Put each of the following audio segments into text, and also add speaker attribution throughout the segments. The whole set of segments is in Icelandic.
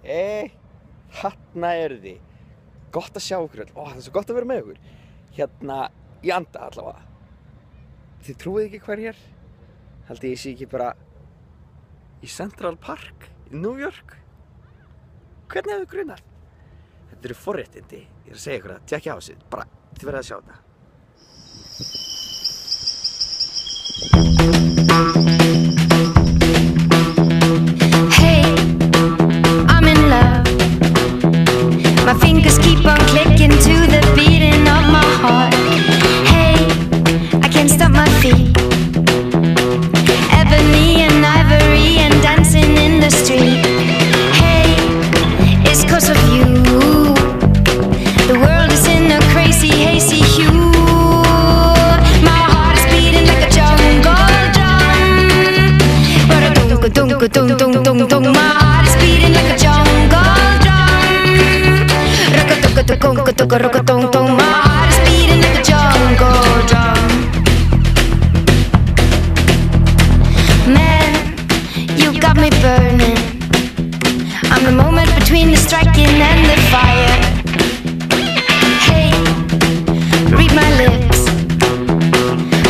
Speaker 1: Þarna eru þið. Gott að sjá ykkur öll. Það er svo gott að vera með ykkur. Hérna, í anda allavega. Þið trúið ekki hver hér? Haldið ég sé ekki bara í Central Park í New York? Hvernig hefur þið grunað? Þetta eru forréttindi. Ég er að segja ykkur það. Tjekkja á þessu. Bara, þið verðið að sjá þetta.
Speaker 2: Hey, I'm in love. My fingers keep on clicking to the beating of my heart. Hey, I can't stop my feet. Ebony and ivory and dancing in the street. Hey, it's 'cause of you. The world is in a crazy, hazy hue. My heart is beating like a jungle drum. Ba-da-dum-ka-dum-ka-dum-dum-dum-dum. My heart is beating like a jungle drum. Rock-a-tuk-a-tuk-a-tuk-a-rock-a-tung-tung. My heart is beating like a jungle drum. Man, you got me burning. I'm the moment between the striking and the fire. Hey, read my lips,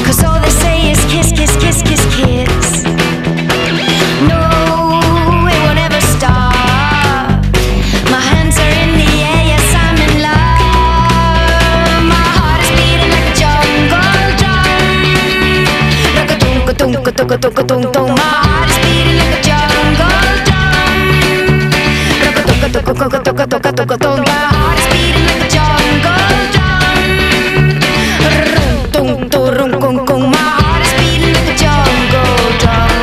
Speaker 2: 'cause all they say is kiss, kiss, kiss, kiss, kiss. No, it won't ever stop. My hands are in the air, yes, I'm in love. My heart is beating like a jungle drum. Rock-a-tunk-a-tunk-a-tunk-a-tunk-a-tunk-tung. My heart is beating like a jungle drum. Rock-a-tunk-a-tunk-a-tunk-a-tunk-a-tunk. My heart is beating like a jungle drum. Rum-tung-tung-rum-kung-kung. My heart is beating like a jungle drum.